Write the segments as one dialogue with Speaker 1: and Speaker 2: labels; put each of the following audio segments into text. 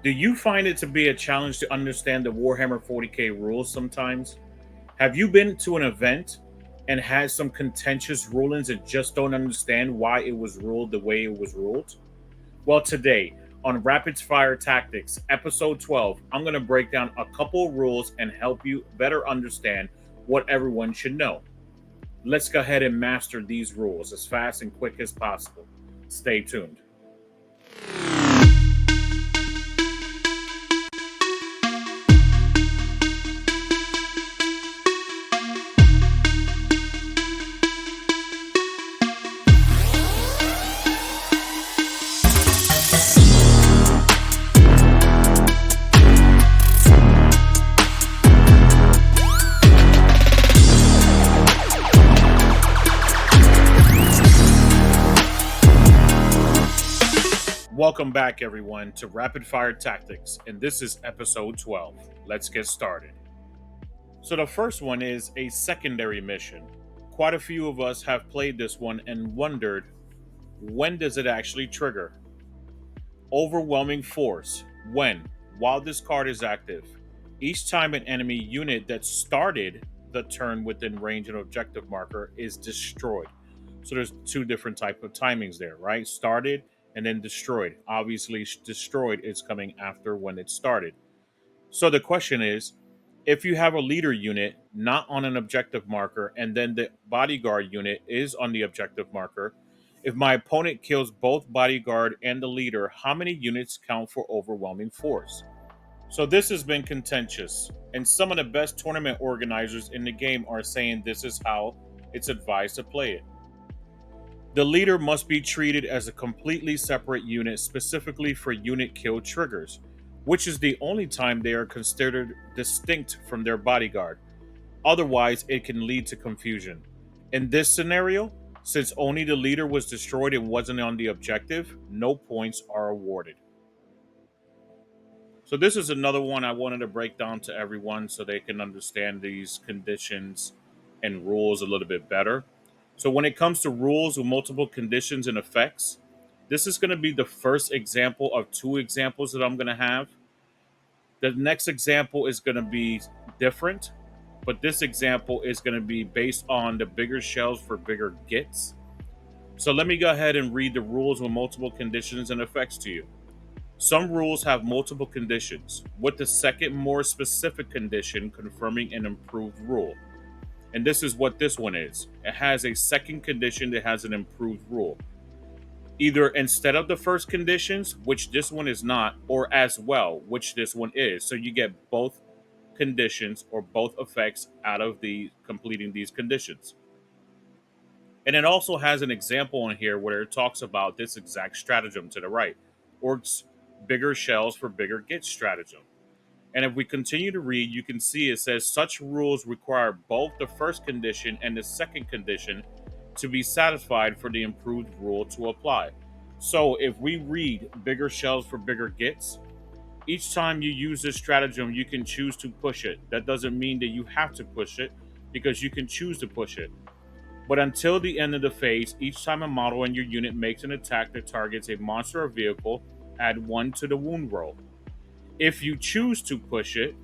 Speaker 1: Do you find it to be a challenge to understand the Warhammer 40K rules sometimes? Have you been to an event and had some contentious rulings and just don't understand why it was ruled the way it was ruled? Well, today on Rapid Fire Tactics, episode 12, I'm going to break down a couple of rules and help you better understand what everyone should know. Let's go ahead and master these rules as fast and quick as possible. Stay tuned. Welcome back, everyone, to Rapid Fire Tactics, and this is episode 12. Let's get started. So, the first one is a secondary mission. Quite a few of us have played this one and wondered, when does it actually trigger? Overwhelming force. When? While this card is active. Each time an enemy unit that started the turn within range of an objective marker is destroyed. So there's two different type of timings there, right? Started and then destroyed. Obviously, destroyed is coming after when it started. So the question is, if you have a leader unit not on an objective marker and then the bodyguard unit is on the objective marker, if my opponent kills both bodyguard and the leader, how many units count for overwhelming force? So this has been contentious, and some of the best tournament organizers in the game are saying this is how it's advised to play it. The leader must be treated as a completely separate unit specifically for unit kill triggers, which is the only time they are considered distinct from their bodyguard. Otherwise, it can lead to confusion. In this scenario, since only the leader was destroyed and wasn't on the objective, no points are awarded. So this is another one I wanted to break down to everyone so they can understand these conditions and rules a little bit better. So when it comes to rules with multiple conditions and effects, this is going to be the first example of two examples that I'm going to have. The next example is going to be different, but this example is going to be based on the bigger shells for bigger gets. So let me go ahead and read the rules with multiple conditions and effects to you. Some rules have multiple conditions, with the second more specific condition confirming an improved rule. And this is what this one is. It has a second condition that has an improved rule. Either instead of the first conditions, which this one is not, or as well, which this one is. So you get both conditions or both effects out of the completing these conditions. And it also has an example in here where it talks about this exact stratagem to the right. Orcs bigger shells for bigger get stratagem. And if we continue to read, you can see it says such rules require both the first condition and the second condition to be satisfied for the improved rule to apply. So if we read bigger shells for bigger gets, each time you use this stratagem, you can choose to push it. That doesn't mean that you have to push it because you can choose to push it. But until the end of the phase, each time a model in your unit makes an attack that targets a monster or vehicle, add 1 to the wound roll. If you choose to push it,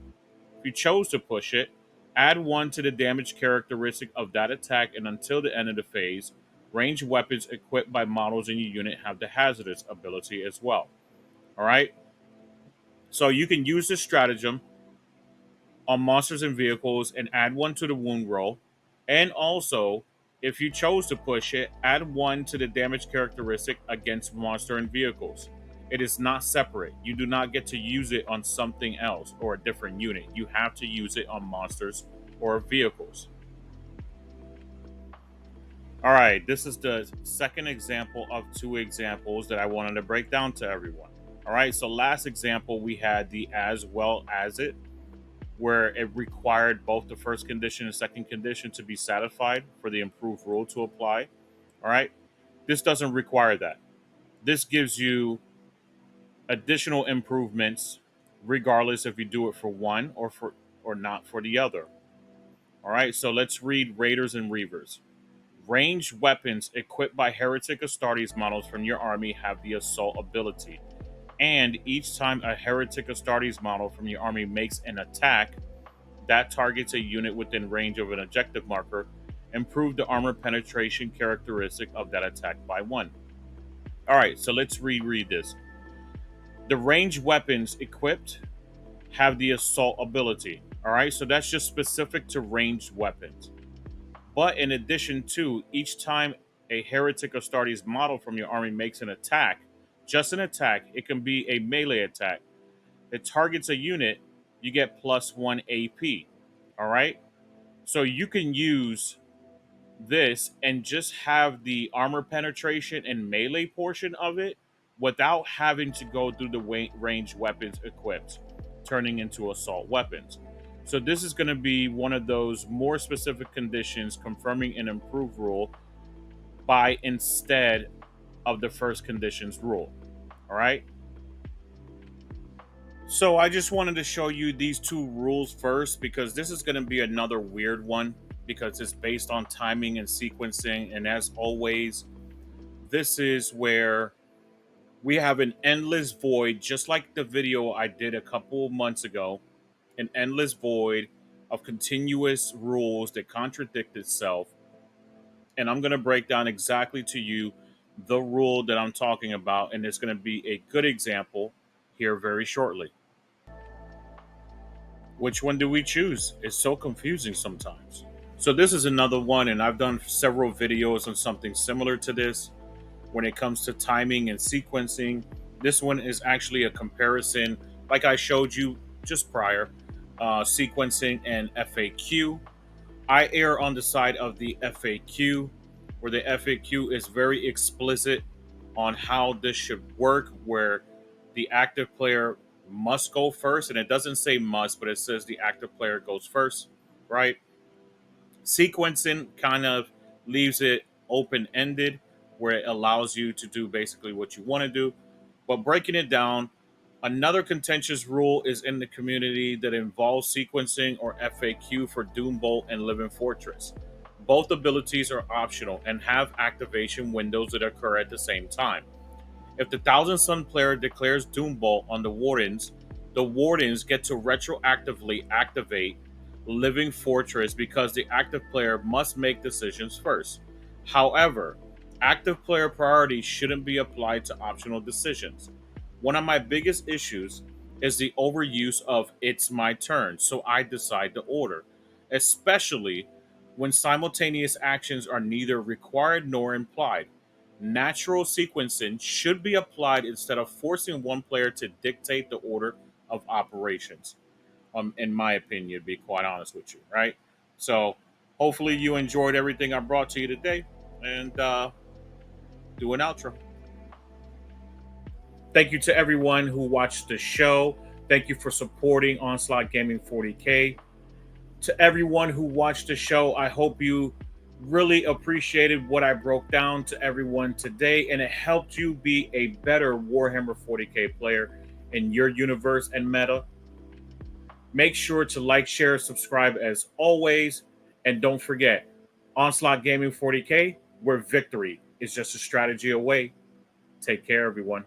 Speaker 1: if you chose to push it, add 1 to the damage characteristic of that attack, and until the end of the phase, ranged weapons equipped by models in your unit have the hazardous ability as well. All right? So you can use this stratagem on monsters and vehicles and add 1 to the wound roll. And also, if you chose to push it, add 1 to the damage characteristic against monster and vehicles. It is not separate. You do not get to use it on something else or a different unit. You have to use it on monsters or vehicles. All right, this is the second example of two examples that I wanted to break down to everyone. All right, so last example we had the as well as it, where it required both the first condition and second condition to be satisfied for the improved rule to apply. All right, this doesn't require that. This gives you additional improvements regardless if you do it for one or not for the other. All right, so let's read Raiders and Reavers. Ranged weapons equipped by Heretic Astartes models from your army have the assault ability. And each time a Heretic Astartes model from your army makes an attack that targets a unit within range of an objective marker, improve the armor penetration characteristic of that attack by 1. All right, so let's reread this. The ranged weapons equipped have the assault ability. All right, so that's just specific to ranged weapons. But in addition to, each time a Heretic Astartes model from your army makes an attack, just an attack, it can be a melee attack. It targets a unit, you get +1 AP. All right, so you can use this and just have the armor penetration and melee portion of it without having to go through the ranged weapons equipped, turning into assault weapons. So this is going to be one of those more specific conditions confirming an improved rule by instead of the first conditions rule. All right. So I just wanted to show you these two rules first because this is going to be another weird one because it's based on timing and sequencing. And as always, this is where we have an endless void, just like the video I did a couple months ago, an endless void of continuous rules that contradict itself. And I'm going to break down exactly to you the rule that I'm talking about. And it's going to be a good example here very shortly. Which one do we choose? It's so confusing sometimes. So this is another one, and I've done several videos on something similar to this when it comes to timing and sequencing. This one is actually a comparison, like I showed you just prior, sequencing and FAQ. I err on the side of the FAQ, where the FAQ is very explicit on how this should work, where the active player must go first. And it doesn't say must, but it says the active player goes first, right? Sequencing kind of leaves it open ended, where it allows you to do basically what you want to do. But breaking it down, another contentious rule is in the community that involves sequencing or FAQ for Doombolt and Living Fortress. Both abilities are optional and have activation windows that occur at the same time. If the Thousand Sun player declares Doombolt on the Wardens get to retroactively activate Living Fortress because the active player must make decisions first. However, active player priority shouldn't be applied to optional decisions. One of my biggest issues is the overuse of "it's my turn, so I decide the order," especially when simultaneous actions are neither required nor implied. Natural sequencing should be applied instead of forcing one player to dictate the order of operations. In my opinion, to be quite honest with you, right? So, hopefully, you enjoyed everything I brought to you today, and do an outro. Thank you to everyone who watched the show. Thank you for supporting Onslaught Gaming 40K. To everyone who watched the show, I hope you really appreciated what I broke down to everyone today, and it helped you be a better Warhammer 40K player in your universe and meta. Make sure to like, share, subscribe as always, and don't forget, Onslaught Gaming 40K, where victory is just a strategy away. Take care, everyone.